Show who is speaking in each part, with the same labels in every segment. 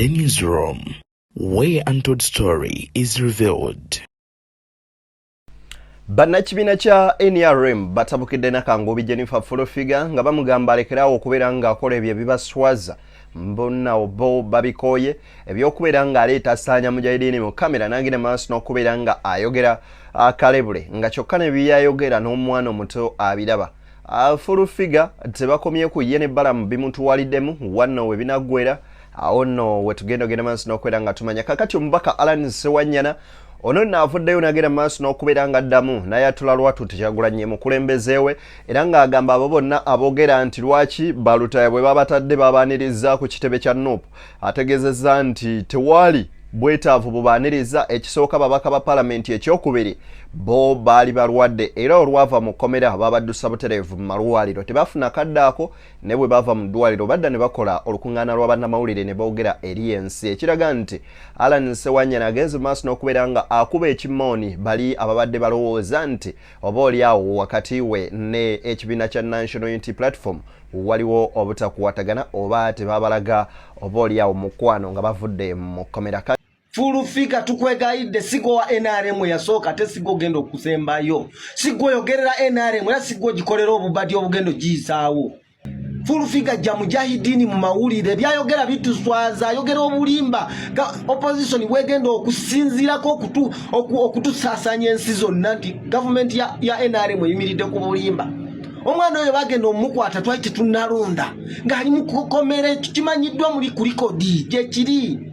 Speaker 1: The newsroom, where untold story is revealed.
Speaker 2: Bannakibiina kya NRM batabukidde nakangobi Jennifer Fulufiga nga bamugamba alekerawo okubeera ng'akola ebyo ebibaswaza mbonna obo babikoye ebyokubeera ng'aleeta Ssaanya Mujahideen mu kamera n'agenda maaso n'okubeera nga ayogera akalebule nga kyokka ne byayogera n'omwana omuto abiraba. Fulufiga tebakomye ku ye n'ebbala mu bimutuwaliddemu wanno we binaggwera awo nno we tugenda ogenda maaso n'okubeera nga tumanya kakati omubaka Alan Ssewanyana ono n'avuddeyo n'agenda maaso n'okubeera nga addamu n'ayatula Lwatu Kyagulanyi mukulembezeewe era ng'agamba abo bonna aboogera nti lwaki balutaya bwe babatadde babaaniriza ku kitebe kya NUP ategeezezza nti tewaali bwetaavu bubaaniriza ekisooka babaka ba paalamenti ekyokubiri bo baali balwadde era olwava mu kkomera babaddusa butereevu mu malwaliro tebafuna kaddaako ne bwe bava mu ddwaliro badda ne bakola olukuŋŋaana lw'abannamawulire ne boogera eri ensi ekiraga nti Alan Ssewanyana agenze maaso n'okubeera nga akuba ekimooni bali ababadde balowooza nti oba oliawo wakati we ne ekibiina kya National Unity Platform waliwo obutakwatagana oba tebabalaga oba oliawo mukwano nga bavudde mu kkomera.
Speaker 3: Fulufiga tukwegayidde sigo wa NRM yasooka ate sigo genda okusembayo sigo yogerera NRM era sigo gikolera obubadi obugendo giyisaawo. Fulufiga jja Mujahideen mu mawulire byayogera bituswaza ayogera obulimba opposition bwegenda okusinziirako okutusaasanya ensi zonna nti gavumenti ya NRM eyimiridde ku bulimba. Omwana oyo bagenda omukwata twali tetunnalonda ng'ali mu kkomera kimanyiddwa muli ku likodi gye kiri.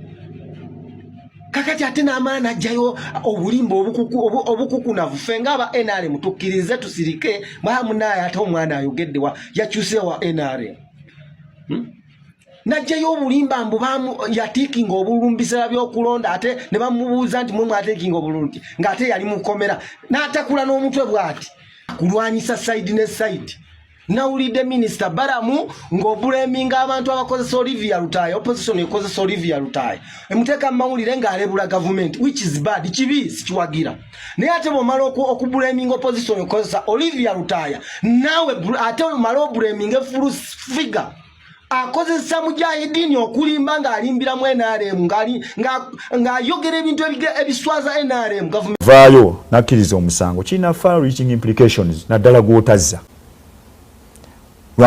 Speaker 3: Kakati ate n'amaana ajjayo obulimba obukukunavu ffe ng'aba NRM tukkirize tusirike mwamunaye ate omwana ayogedde yakyuse wa NRM. Najjayo obulimba mbu yatiikinga obululu mu biseera by'okulonda ate ne bamubuuza nti mwe mwatiikinga obululu ng'ate yali mu kkomera n'atakula n'omutwe bw'ati kulwanyisa side ne side. Nawulidde Minisita Baramu ng'obuleminga abantu abakozesa Olivia Lutaaya opposition ekozesa Olivia Lutaaya emuteeka mu mawulire ng'alebula government which is bad kibi sikiwagira naye ate bw'omala okubuleminga opposition ekozesa Olivia Lutaaya naawe ate omala obuleminga Fulufiga akozesa Mujahideen okulimba ng'alimbiramu NRM ng'ayogera ebintu ebiswaza NRM government.
Speaker 4: Vaayo nakkiriza omusango kirina far reaching implications naddala gw'otazza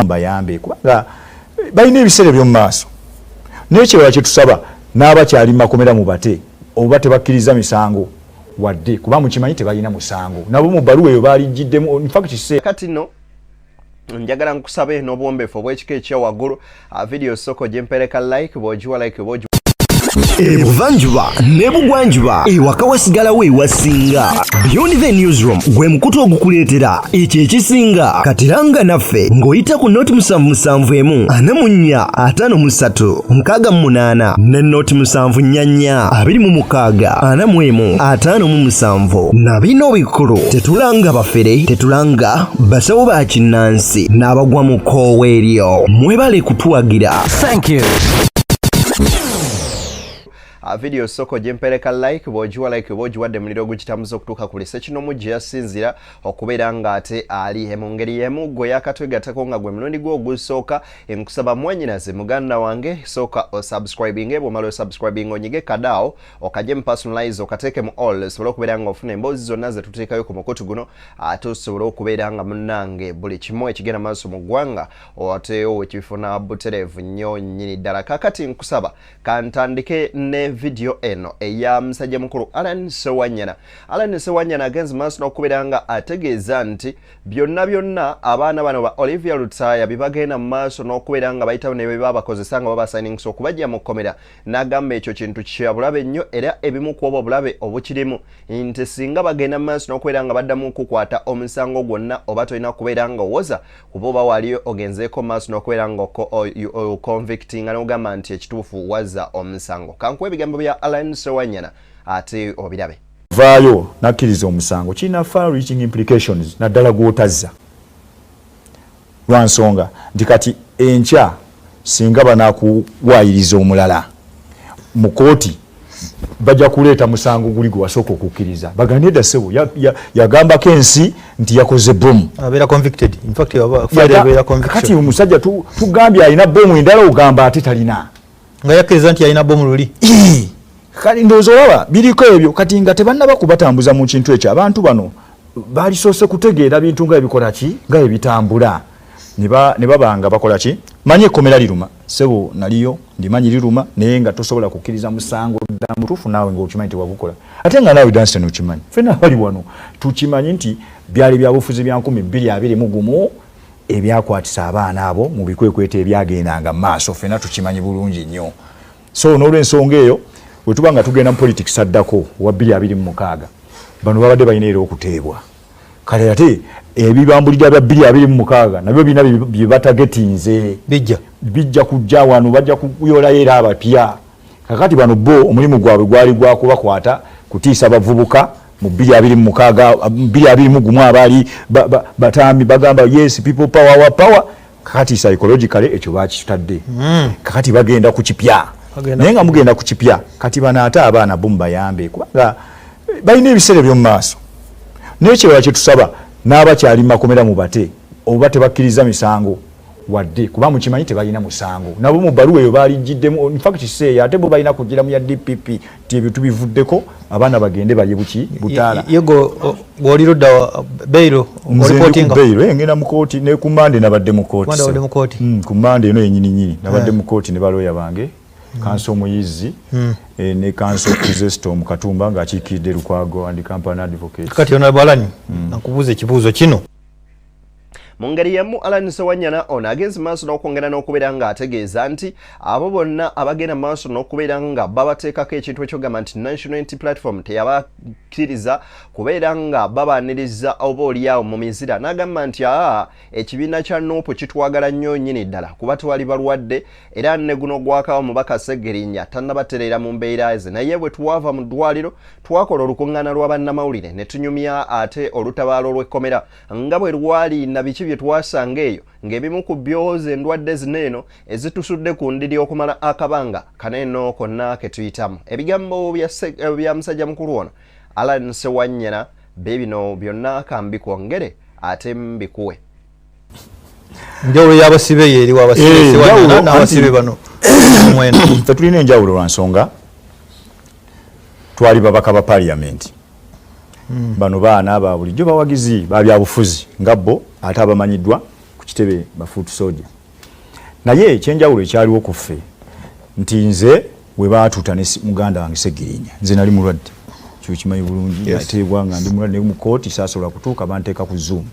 Speaker 4: bayambe kubanga balina ebiseera by'omu maaso n'ekirala kye tusaba n'abakyali mu makomera mu bate oba tebakkiriza misango wadde kuba mukimanyi tebalina musango nabo mu bbaluwa eyo baaligiddemu infact
Speaker 2: kati no njagala nkusabe n'obuwombeefu obw'ekika ekyawaggulu video soko gyempereka like bw'ogiwa like
Speaker 5: Ebuvanjuba nebugwanjuba ewaka wasigalawo ewasinga. Beyond the Newsroom gwe mukutu ogukuleetera ekyo ekisinga katiranga naffe ng'oyita ku noti 771 44 53 ne noti 744 26 45 na bino bikulu tetulanga bafere tetulanga basawo ba kinnansi n'abagwa mu koowa eryo mwebale kutuwagira. Thank you.
Speaker 2: Video soko gyempereka like bw'ogiwa like bw'ogiwadde muliro gukitamuza okutuuka ku lisekinomu gye yasinzira okubeera ng'ate ali mu ngeri y'emu gwe yakatwegatako nga gwe mulundi gwe ogusooka enkusaba mwannyinaze muganda wange sooka osubscribinge bw'omala osubscribing onyige kadaawo okajje mu personalize okateeke mu all osobole okubeera nga ofuna emboozi zonna ze tuteekayo ku mukutu guno ate osobole okubeera nga munnange buli kimu ekigenda maaso mu ggwanga ate wekifuna butereevu nnyo nnyini ddala. Kakati nkusaba kantandike ne video eno eya musajja mukulu Alan Ssewanyana. Alan Ssewanyana agenze maaso n'okubeera nga ategeeza nti byonna abaana bano ba Olivia Lutaaya bibagenda mu maaso n'okubeera nga bayitawo ne babakozesa nga babasainingisa okubajja mu kkomera n'agamba ekyo kintu kya bulabe nnyo era ebimu ku obwo obulabe obukirimu nti singa bagenda mu maaso n'okubeera nga baddamu okukwata omusango gwonna oba tolina kubeera nga owoza kuba oba waliyo ogenzeeko maaso n'okubeera nga convictinga n'ogamba nti ekituufu wazza omusango. Kankuwa ebigambo bya Alan Ssewanyana ate obirabe.
Speaker 4: Vaayo nakkiriza omusango kirina far reaching implications naddala gw'otazza lwansonga nti kati enkya singa banaakuwaayiriza omulala mu kooti bajja kuleeta musango guli gwe wasooka okukkiriza bagane edda ssebo yagambako ensi nti yakoze bomu
Speaker 6: abeera convicted in fact
Speaker 4: kati omusajja tugambye alina bomu endala ogamba ate talina
Speaker 6: nga yakkiriza nti yalina bomu luli
Speaker 4: kali ndowooza olaba biriko ebyo kati nga tebannaba kubatambuza mu kintu ekyo abantu bano balisoose kutegeera bintu nga ebikola ki nga ebitambula ne babanga bakola ki manyi ekkomera liruma sebo naliyo ndimanyi liruma naye nga tosobola kukkiriza musango dda mutuufu naawe ng'okimanyi tewagukola ate nga naawe Danstan okimanyi ffenna bali wano tukimanyi nti byali byabufuzi bya 2021 ebyakwatisa abaana abo mu bikwekweto ebyagendanga mu maaso ffenna tukimanyi bulungi nnyo so n'olw'ensonga eyo bwe tuba nga tugenda mu politics addako wa 2026 bano babadde balina era okuteebwa kale ate ebibambulira bya 2026 nabyo bina bye batagetinze bijja kujja wano bajja kuyoolayo era abapya kakati bano bo omulimu gwabwe gwali gwa kubakwata kutiisa bavubuka mu 2021 abaali batambi bagamba yes people power kakati psychologically ekyo bakitadde kakati bagenda ku kipya naye nga mugenda ku kipya kati bano ate abaana bo mubayambe kubanga balina ebiseera by'omu maaso n'ekirala kye tusaba n'abakyali makomera mu bate oba tebakkiriza misango wadde kuba mukimanyi tebalina musango nabo mu bbaluwa eyo baaligiddemu infact seeya ate bo balina kugira mu ya DPP ti ebyo tubivuddeko abaana bagende balye buki butaala
Speaker 6: yego gwolirudda beiro
Speaker 4: reportinga beiro ngenda mu kooti ne ku Monday nabadde mu kooti ku Monday eno yennyini nabadde mu kooti ne baloya bange Kanso Muyizi ne Kanso Kuzesto mu Katumba ng'akiikidde Lukwago and Company Advocate
Speaker 6: kati ono Abalanyi nakubuuza ekibuuzo kino
Speaker 2: mu ngeri yemu Alan Sewanyana ono agenze maaso n'okwongera n'okubeera nga ategeeza nti abo bonna abagenda maaso n'okubeera nga babateekako ekintu ekyogamba nti National Unity Platform teyabakkiriza kubeera nga babaaniriza oba oliawo mu mizira n'agamba nti ekibiina kya Nuupu kitwagala nnyo nnyini ddala kuba twali balwadde era ne guno gwakawo mubaka Segerinya tannabatereera mu mbeera ze naye bwe twava mu ddwaliro twakola olukuŋŋaana lwa bannamawulire ne tunyumya ate olutabaalo olw'ekkomera nga bwe lwali na biki bye twasanga eyo ng'ebimu ku byoza endwadde zineeno ezitusudde ku ndiri okumala akabanga kaneeno konna ke tuyitamu ebigambo bya musajja mukulu ono Alan Sewanyana bebino byonna kambikwongere ate mbikuwe
Speaker 6: njawulo y'abasibe yeeriwo abasibe Sewanyana n'abasibe bano
Speaker 4: tetulina enjawulo lwa nsonga twali babaka ba parliament bano baana ba bulijjo bawagizi ba byabufuzi nga bo ate abamanyiddwa ku kitebe bafuut soja naye ekyenjawulo ekyaliwo ku ffe nti nze we baatuuta ne muganda wange Segirinya nze nali mulwadde kyo kimanyi bulungi ateebwa nga ndi mulwadde mu kooti saasobola kutuuka banteeka ku Zoom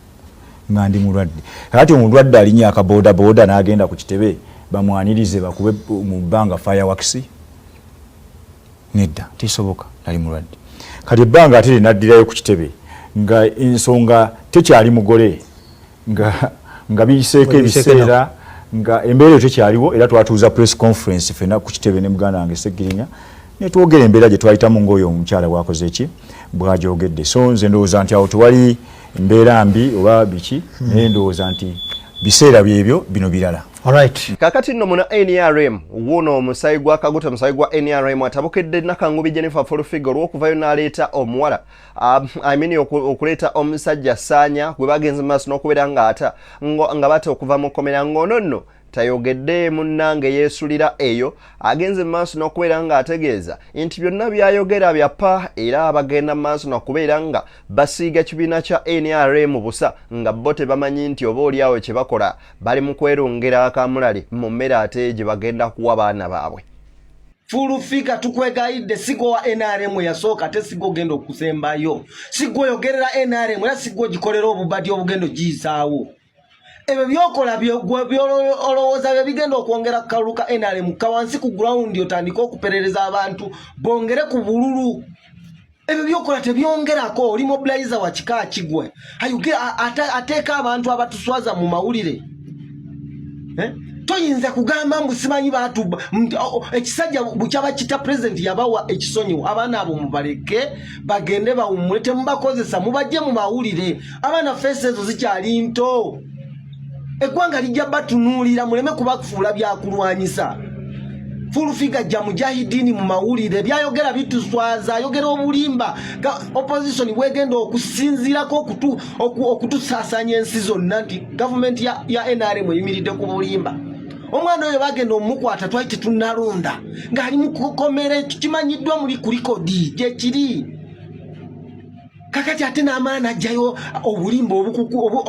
Speaker 4: nga ndi mulwadde kati omulwadde alinya akabooda n'agenda ku kitebe bamwanirize bakube mu bbanga fireworks nedda tisoboka nali mulwadde kati ebbanga ate naddirayo ku kitebe nga ensonga tekyali mugole nga biyiseeko ebiseera nga embeera tekyaliwo era twatuuza press conference fena ku kitebe ne muganda wange Segirinya ne twogera embeera gye twayitamu ng'oyo omukyala bwakoze eki bw'agyogedde so nze ndowooza nti awo tewali mbeera mbi oba biki naye ndowooza nti biseera byebyo bino birala.
Speaker 6: Alright.
Speaker 2: Kakati nno muna NRM wuno omusayi gwa Kaguta musayi gwa NRM atabukedde Nakangubi Jennifer Fulufigo olw'okuvayo n'aleeta omuwala okuleeta omusajja Sanya gwe bagenze maaso n'okubeera nga bate okuva mu kkomera ng'ono nno tayogedde munnange yeesulira eyo agenze maaso n'okubeera nga ategeeza nti byonna byayogera byapa era abagenda maaso n'okubeera nga basiiga kibiina kya NRM busa nga bo tebamanyi nti oba oliawo kye bakola bali mu kwerongera akamulali mu mmere ate gye bagenda kuwa baana baabwe.
Speaker 3: Fulufiga tukwegayidde sigo wa NRM yasooka te sigo genda okusembayo sigo yogerera NRM era sigo gikolera obubadi obugendo giyisaawo. Ebe byokola byolowooza bye bigenda okwongera kaluka NRM kawansi ku ground otandika okuperereza abantu bongere ku bululu. Ebe byokola tebyongerako oli mobilizer wa kika kigwe ateeka abantu abatuswaza mu mawulire. Toyinza kugamba mbu simanyi bantu ekisajja bukyaba kita president yabawa ekisonyo abaana abo mubaleke bagende bawumulete mubakozesa mubajje mu mawulire abaana faces zikyali nto. Eggwanga lijja batunuulira muleme kubakufuula byakulwanyisa. Fulufiga jja mujahidini mu mawulire byayogera bituswaza ayogera obulimba opposition bwegenda okusinziirako okutusaasanya ensi zonna nti gavumenti ya NRM eyimiridde ku bulimba. omwana oyo bagenda omukwata twali tunalonda ngali mukomere kimanyiddwa muri kulikodi je kiri kakati ate n'amaana ajjayo obulimba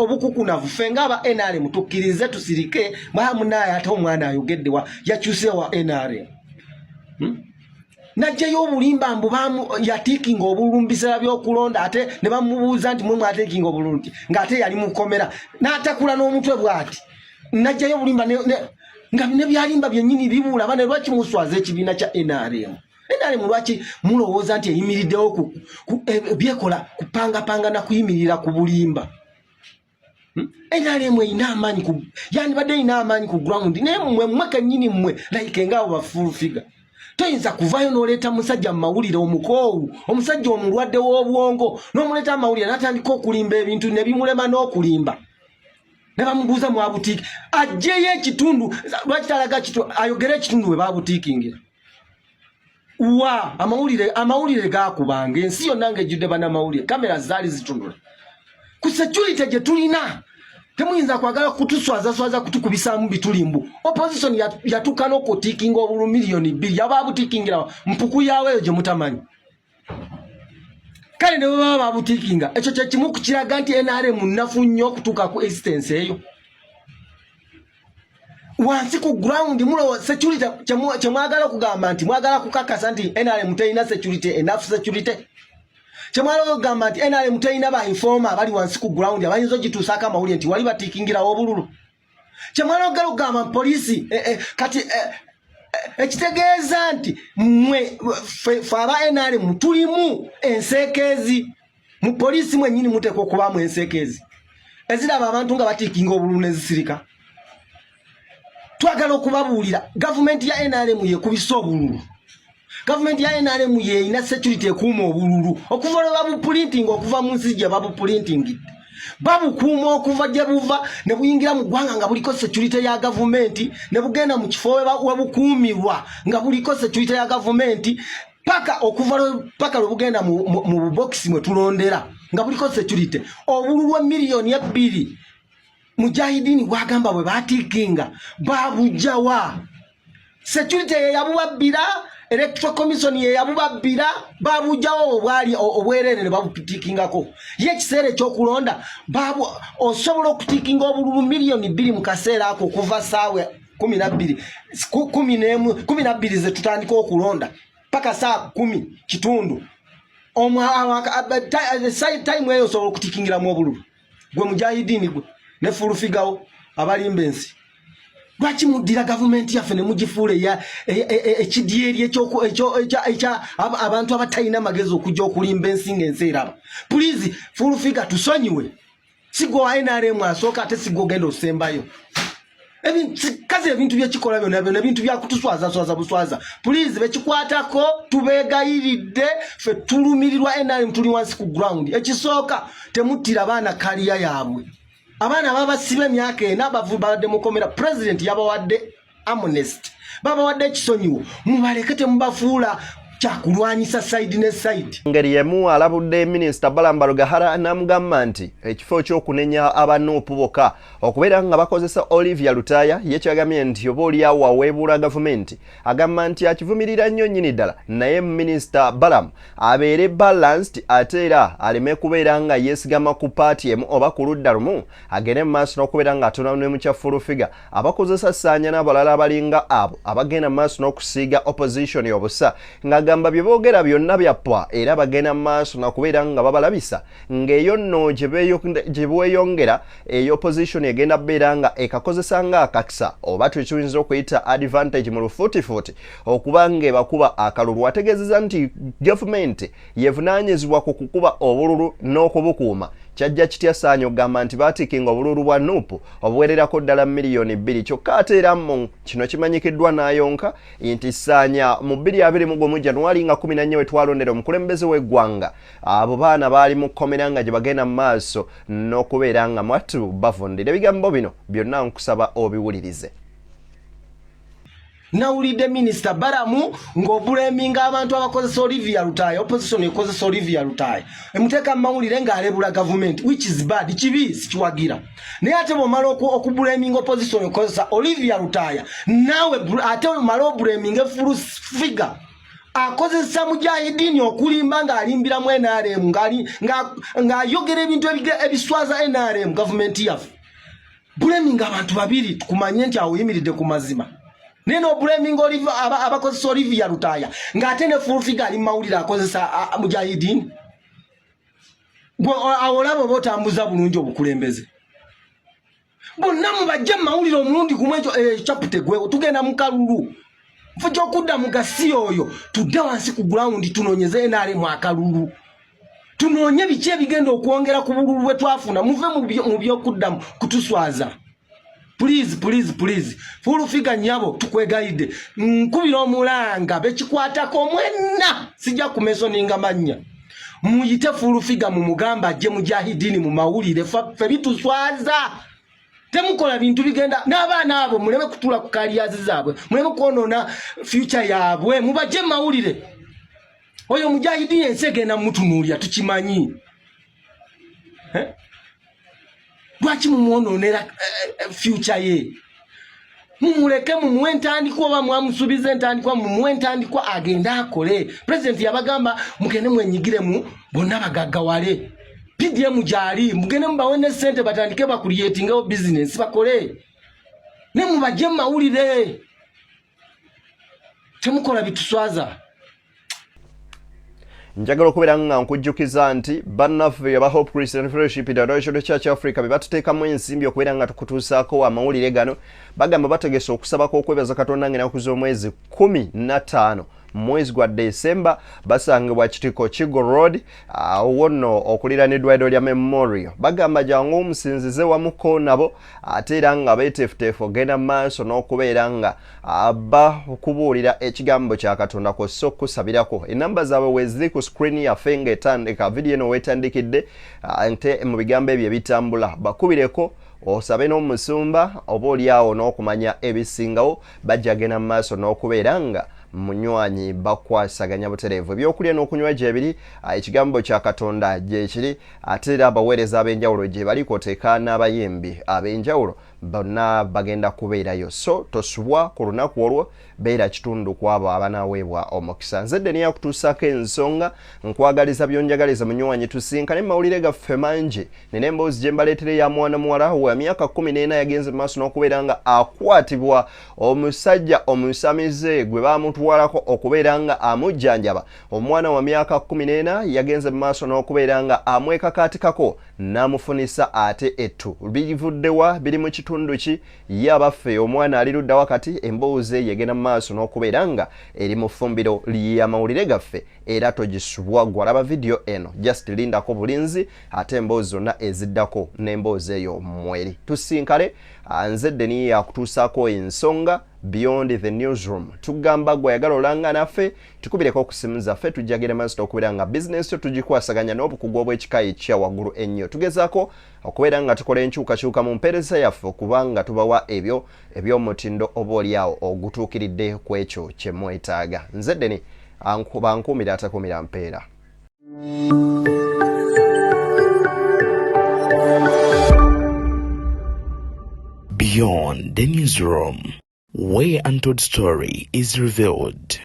Speaker 3: obukuku navufenga aba NRM tukkirize tusirike mwamunaye ate omwana ayogedde wa yakyuse wa NRM najjayo obulimba mbu yatikinga obulumbisira by'okulonda ate ne bamubuuza nti mwe mwatekinga obulungi ng'ate yali mukomera n'atakula n'omutwe bw'ati najjayo obulimba nga ne byalimba byennyini bibuula bane lwaki muswaza ekibiina kya NRM lwaki mulowooza nti eyimiriddewo byekola kupangapanga na kuyimirira ku bulimba NRM eyina amaanyi yandibadde eyina amaanyi ku ground naye mmwe kennyini mmwe like ng'abo ba full figure toyinza kuvayo n'oleeta musajja mu mawulire omukoowu omusajja omulwadde w'obwongo n'omuleeta mu mawulire n'atandika okulimba ebintu ne bimulema n'okulimba ne bamubuuza mu abutiiki ajjeyo ekitundu lwaki talaga ayogere ekitundu we babutiikingira wa amawulire gakubanga ensi yonna ng'ejjudde bannamawulire kamera zaali zitundula ku security gye tulina temuyinza kwagala kutuswaza kutukubisaamu bitulimbu opposition yatuuka n'okutiikinga obulu miliyoni 2 yababutiikingira mpuku yawe eyo gye mutamanyi kale ne baba babutiikinga ekyo kye kimu kukiraga nti NRM nnafu nnyo okutuuka ku existence eyo wansi ku ground mulo security kyemwagala okugamba nti mwagala kukakasa nti NRM teyina security enough security kyemwagala okugamba nti NRM teyina ba informer bali wansi ku ground abayinza ogituusako amawulire nti wali batiikingira obululu kyemwagala okugamba polisi kati ekitegeeza nti mwe fe aba NRM tulimu enseekezi mu polisi mwennyini muteekwa okubaamu enseekezi eziraba abantu nga batiikinga obululu nezisirika twagala okubabuulira gavumenti ya NRM yekubisa obululu gavumenti ya NRM yeina security ekuuma obululu okuva lwe babuprinting okuva mu nsi gye babuprinting babukuuma okuva gye buva ne buyingira mu ggwanga nga buliko security ya gavumenti ne bugenda mu kifo we bukuumirwa nga buliko security ya gavumenti paka lwe bugenda mu bubokisi mwe tulondera nga buliko security obululu miliyoni 2 Mujahidini wagamba bwe batiikinga babujawa security ye yabubabbira electoral commission ye yabubabbira babujawo obwali obwerere ne babutiikingako ye kiseera ekyokulonda babu osobola okutiikinga obululu miliyoni 2 mu kaseera ako kuva saawe 12 ze tutandika okulonda paka saa 10 kitundu time eyo osobola okutiikingira mu obululu gwe Mujahidini gwe ne full figure abalimba ensi lwaki muddira gavumenti yaffe ne mugifuula ekidyeri ekyo abantu abatalina magezi okujja okulimba ensi ng'ensi eraba please full figure tusonyiwe sigwa wa NRM asooka ate sigwa ogenda osembayo kazi ebintu byekikola byonna ebintu byakutuswaza buswaza please bekikwatako tubeegayiridde ffe tulumirirwa NRM tuli wansi ku ground ekisooka temuttira baana kaliya yaabwe abana babasiba emyaka ena bavuba demokomera president yabawadde amnesty babawadde ekisonyiwo mubaleke temubafuula kyakulwanyisa side ne side
Speaker 2: ngeri yemu alabudde Minister Balaam Barugahara namugamba nti ekifo ky'okunenya abanuupu bokka okubeera nga bakozesa Olivia Lutaya yekyagambye nti oba oliawo aweebuula gavumenti agamba nti akivumirira nnyo nnyini ddala naye Minister Balaam abeere balanced ate era aleme kubeera nga yeesigama ku paati emu oba ku ludda lumu agende mu maaso n'okubeera nga atonda ne mu kya full figure abakozesa ssaanya n'abalala abalinga abo abagenda mu maaso n'okusiiga opposition obusa gamba byeboogera byonna byappwa era bagenda maaso nakubeera nga babalabisa ng'eyo nno gye bweyongera eyo opposition egenda beera nga ekakozesa nga akakisa oba twekiyinza okuyita advantage mu lufuutifuuti okuba ng'ebakuba akalulu ategeezeza nti gavumenti yevunaanyizibwa ku kukuba obululu n'okubukuuma kyajja kitya Ssaanya ogamba nti baatiikinga obululu bwa nuupu obuwererako ddala miliyoni 2 kyokka ate era mu kino kimanyikiddwa n'ayonka nti Ssaanya mu 2021 Januari nga 14 we twalondera omukulembeze w'eggwanga abo baana baali mu kkomera nga gye bagenda mu maaso n'okubeera nga mwattu bavundira ebigambo bino byonna nkusaba obiwulirize.
Speaker 3: nawulidde Minister Baramu ng'obuleminga abantu abakozesa Olivia Lutaya, opposition ekozesa Olivia Lutaya emuteeka mu mawulire ng'alebula government, which is bad, kibi sikiwagira. Naye ate bw'omala okubuleminga opposition ekozesa Olivia Lutaya, naawe ate omala obuleminga full figure akozesa Mujahideen okulimba ng'alimbira mu NRM ng'ayogera ebintu ebiswaza NRM government yaffe. Buleminga abantu babiri tukumanye nti awo yimiridde ku mazima. Neno blaming Olivia abakozesa Olivia Lutaya ng'ate ne full figure ali mawulire akozesa Mujahideen. Awolabo botambuza bulungi obukulembeze. Bonna mubajje mawulire omulundi gumwe ekyo chapute gwe tugenda mu kalulu. Fujo kudda mu gasi oyo tudde wansi ku ground tunonyeze NRM akalulu. Tunonye biki ebigenda okwongera ku bululu bwe twafuna muve mu byokuddamu kutuswaza. Please. Full figure nyabo tukwegayide. Nkubira omulanga bekikwatako mwenna sijja kumesoninga manya. Muyite full figure mu mugamba je Mujahideen mu mawulire fe bituswaza. Temukola bintu bigenda n'abaana abo muleme kutula ku kaliyazi zaabwe. Muleme kuonona future yaabwe mubaje mawulire. Oyo Mujahideen ensegena mutunuulya tukimanyi. Lwaki mumwononera future ye? Mumuleke mumuwe entandikwa oba mwamusuubiza entandikwa mumuwe entandikwa agenda akole. President yabagamba mugende mwenyigire mu bonna bagaggawale. PDM gyali mugende mubawe ne ssente batandike bakuliyetingawo business bakole. Ne mubajje mawulire. Temukola bituswaza.
Speaker 2: Njagala okubeera nga nkujjukiza nti bannaffe aba Hope Christian Fellowship International Church Africa be batuteekamu ensimbi okubeera nga tukutuusaako amawulire gano bagamba bategese okusabako okwebaza Katonda ng'ennaku z'omwezi 15 mwezi gwa December basangibwa Kitiko Kigo Road wonno okuliraaniddwa lya Memorial. Bagamba jangu omusinzize wamuko nabo ate era nga beeteefuteefu ogenda maaso n'okubeera nga okubuulira ekigambo kya Katonda kw'ossa okusabirako. Enamba zaabwe weziri ku screen yaffe ng'etandika vidiyo eno weetandikidde nte mu bigambo ebyo ebitambula bakubireko osabe n'omusumba oba oliawo n'okumanya ebisingawo bajja agenda mu maaso n'okubeera nga munywanyi bakwasaganya butereevu ebyokulya n'okunywa gyebiri ekigambo kya Katonda gyekiri ate era abaweereza ab'enjawulo gye bali kwoteeka n'abayimbi ab'enjawulo bonna bagenda kubeerayo. So tosubwa ku lunaku olwo beera kitundu kwabo abanaaweebwa omukisa. Nzedde niyo akutuusaako ensonga nkwagaliza byonjagaliza munywanyi tusinkane mawulire gaffe mangi nina emboozi gye mbaleetere ya mwana muwala wa myaka 14 yagenze mu maaso n'okubeera nga akwatibwa omusajja omusamize gwe baamutwalako okubeera nga amujjanjaba. Omwana wa myaka 14 yagenze mu maaso n'okubeera nga amwekakaatikako n'amufunisa ate ettu. Bivuddewa biri mu kitundu ki ye abaffe omwana ali ludda wakati emboozi yegenda mu maaso n'okubeera nga eri mu ffumbiro ly'amawulire gaffe era togisubwa gwalaba vidiyo eno just lindako bulinzi ate emboozi zonna eziddako n'emboozi eyo mweri. Tusinkale nzedde niyo yakutuusaako ensonga Beyond the Newsroom. Tugamba gwe ayagala olanga naffe tukubireko okusimu zaffe tujjagire maaso okubeera nga bizinesi yo tugikwasaganya n'obukugu obw'ekika ekya waggulu ennyo. Tugezaako okubeera nga tukola enkyukakyuka mu mpeereza yaffe okubanga tubawa ebyo eby'omutindo oba oliawo ogutuukiridde ku ekyo kye mwetaaga. Nzedde ni bankuumira atakuumira mpeera.
Speaker 1: Beyond the Newsroom, where untold story is revealed.